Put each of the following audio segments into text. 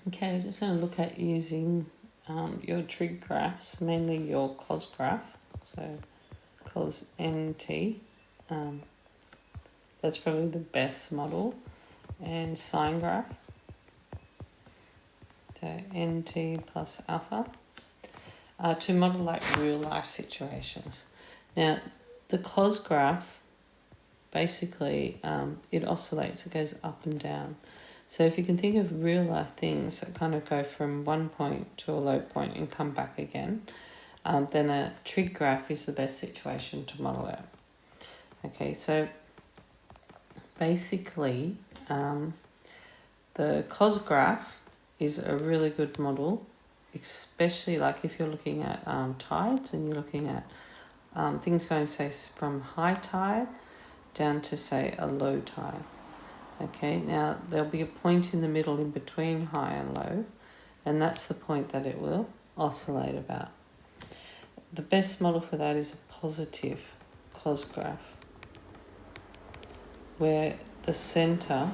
Okay, we're just going to look at using your trig graphs, mainly your cos graph. So cos nt, that's probably the best model, and sine graph, so nt plus alpha, to model like real life situations. Now, the cos graph, basically, it oscillates, it goes up and down. So if you can think of real life things that kind of go from one point to a low point and come back again, then a trig graph is the best situation to model it. Okay, so basically the cos graph is a really good model, especially like if you're looking at tides and you're looking at things going, say, from high tide down to, say, a low tide. Okay, now there'll be a point in the middle in between high and low, and that's the point that it will oscillate about. The best model for that is a positive cos graph, where the centre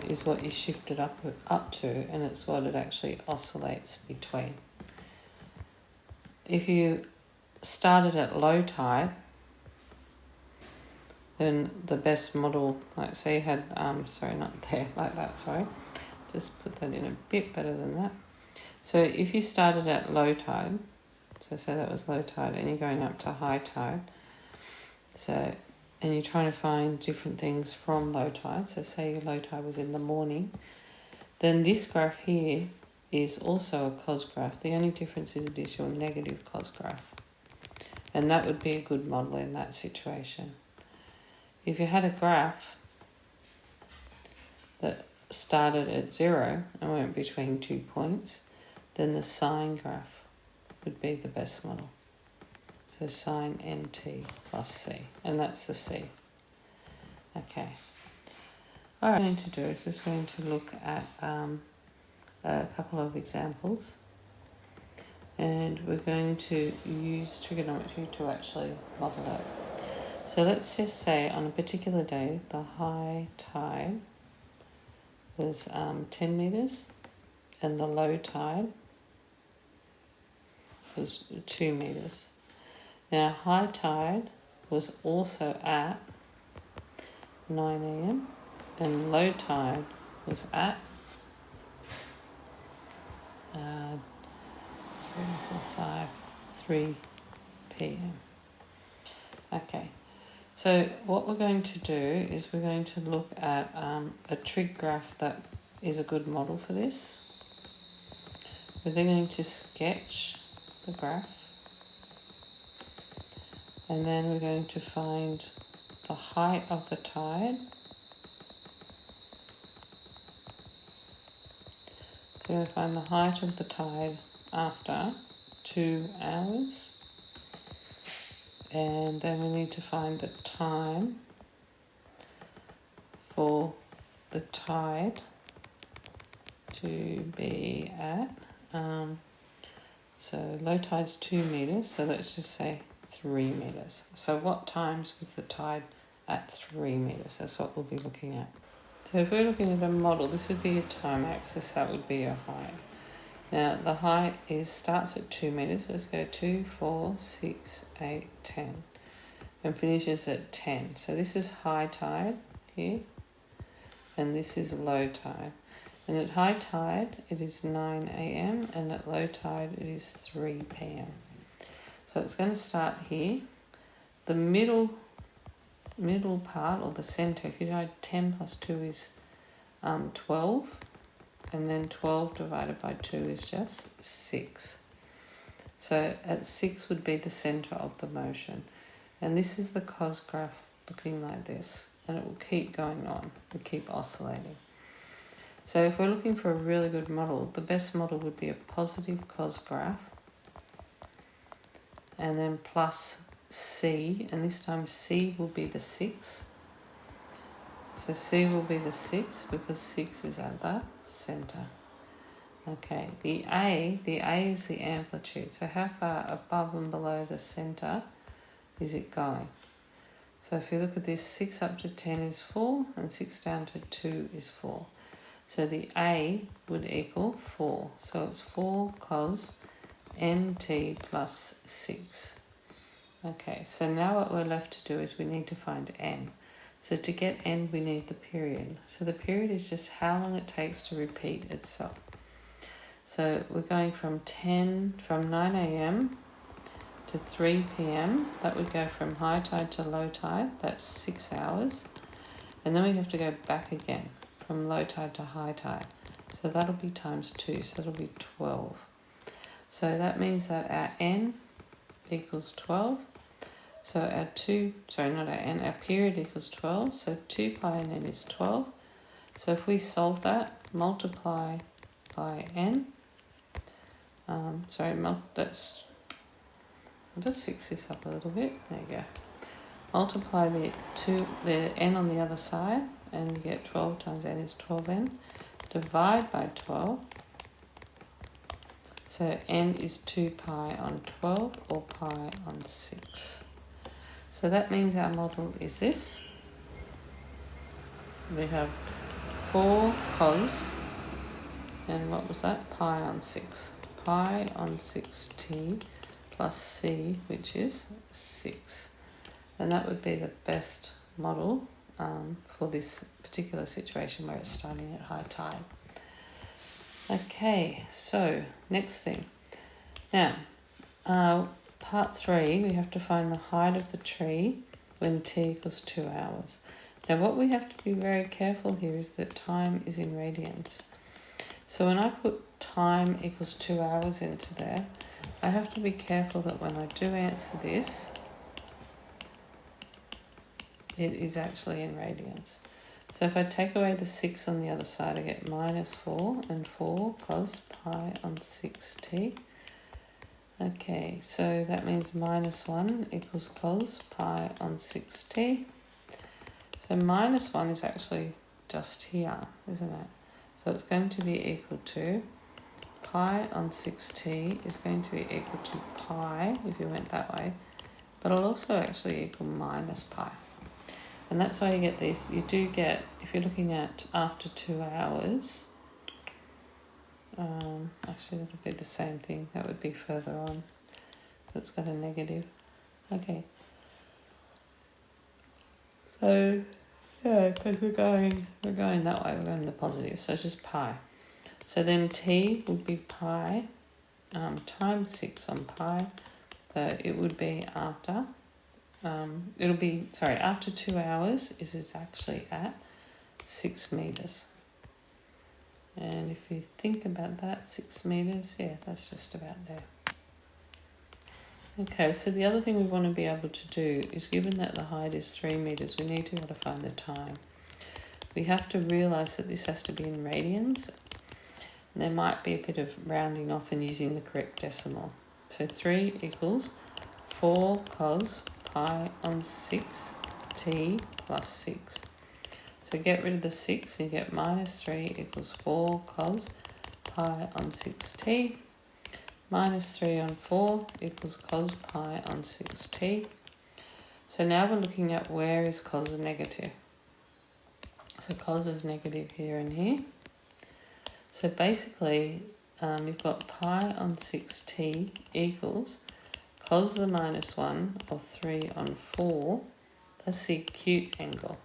is what you shift it up to, and it's what it actually oscillates between. If you started at low tide, then the best model, like say you had, just put that in a bit better than that. So if you started at low tide, so say that was low tide, and you're going up to high tide, and you're trying to find different things from low tide, so say your low tide was in the morning, then this graph here is also a cos graph. The only difference is it is your negative cos graph. And that would be a good model in that situation. If you had a graph that started at 0 and went between 2 points, then the sine graph would be the best model. So sine nt plus c, and that's the c. Okay. All right, what I'm going to do is just going to look at a couple of examples, and we're going to use trigonometry to actually model it. So let's just say on a particular day, the high tide was 10 metres and the low tide was 2 metres. Now, high tide was also at 9 a.m. and low tide was at 3 p.m. Okay. So what we're going to do is we're going to look at a trig graph that is a good model for this. We're then going to sketch the graph, and then we're going to find the height of the tide. So we're going to find the height of the tide after 2 hours. And then we need to find the time for the tide to be at. So low tide's 2 metres, so let's just say 3 metres. So what times was the tide at 3 metres? That's what we'll be looking at. So if we're looking at a model, this would be your time axis, that would be your height. Now, the height starts at 2 metres. Let's go 2, 4, 6, 8, 10. And finishes at 10. So this is high tide here. And this is low tide. And at high tide, it is 9 a.m. And at low tide, it is 3 p.m. So it's going to start here. The middle part, or the centre, if you know 10 plus 2 is 12. And then 12 divided by 2 is just 6. So at 6 would be the centre of the motion. And this is the cos graph looking like this. And it will keep going on. It will keep oscillating. So if we're looking for a really good model, the best model would be a positive cos graph. And then plus c. And this time c will be the 6. So C will be the 6 because 6 is at the centre. Okay, the A is the amplitude. So how far above and below the centre is it going? So if you look at this, 6 up to 10 is 4 and 6 down to 2 is 4. So the A would equal 4. So it's 4 cos nt plus 6. Okay, so now what we're left to do is we need to find n. So to get n, we need the period. So the period is just how long it takes to repeat itself. So we're going from 9 a.m. to 3 p.m. That would go from high tide to low tide. That's 6 hours. And then we have to go back again from low tide to high tide. So that'll be times 2. So that'll be 12. So that means that our n equals 12. So our period equals 12. So 2 pi n is 12. So if we solve that, multiply by n. I'll just fix this up a little bit. There you go. Multiply the n on the other side, and you get 12 times n is 12n. Divide by 12. So n is 2 pi on 12 or pi on 6. So that means our model is this. We have 4 cos, and what was that? Pi on 6. Pi on 6t plus c, which is 6. And that would be the best model for this particular situation where it's starting at high tide. Okay, so next thing. Now, part 3, we have to find the height of the tree when t equals 2 hours. Now what we have to be very careful here is that time is in radians. So when I put time equals 2 hours into there, I have to be careful that when I do answer this, it is actually in radians. So if I take away the 6 on the other side, I get minus 4 and 4 cos pi on 6t. Okay, so that means minus 1 equals cos pi on 6t. So minus 1 is actually just here, isn't it? So it's going to be equal to pi on 6t is going to be equal to pi, if you went that way, but it'll also actually equal minus pi. And that's why you get these. You do get, if you're looking at after 2 hours, actually that'll be the same thing. That would be further on. It's got a negative. Okay. So, yeah, because we're going that way, we're going the positive. So it's just pi. So then t would be pi times 6 on pi. So it would be after. After 2 hours is actually at 6 meters. And if you think about that, 6 meters, yeah, that's just about there. Okay, so the other thing we want to be able to do is, given that the height is 3 meters, we need to be able to find the time. We have to realize that this has to be in radians. And there might be a bit of rounding off and using the correct decimal. So 3 equals 4 cos pi on 6t plus 6. So get rid of the 6 and you get minus 3 equals 4 cos pi on 6t. Minus 3 on 4 equals cos pi on 6t. So now we're looking at where is cos negative. So cos is negative here and here. So basically, you've got pi on 6t equals cos the minus 1 of 3 on 4. That's the acute angle.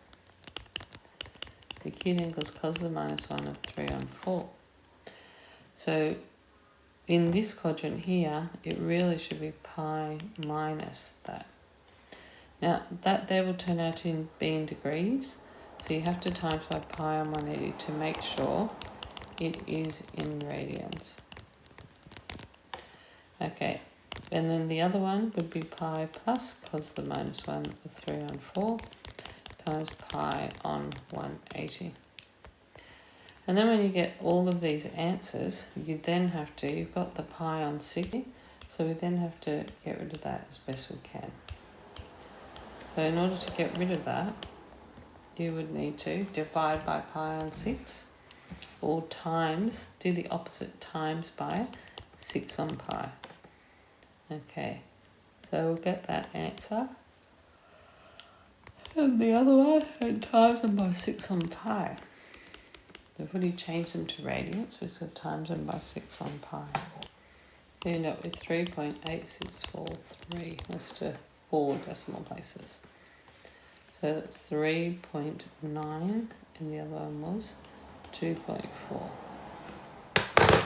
The acute angle is cos the minus 1 of 3 on 4. So in this quadrant here, it really should be pi minus that. Now, that there will turn out to be in degrees. So you have to times by pi on 180 to make sure it is in radians. Okay. And then the other one would be pi plus cos the minus 1 of 3 on 4 times pi on 180. And then when you get all of these answers, you've got the pi on 60, so we then have to get rid of that as best we can. So in order to get rid of that, you would need to divide by pi on 6, or do the opposite, times by 6 on pi. Okay, so we'll get that answer. And the other one, and times them by 6 on pi. So if we change them to radians, we could times them by 6 on pi. We end up with 3.8643. Let's do 4 decimal places. So that's 3.9, and the other one was 2.4.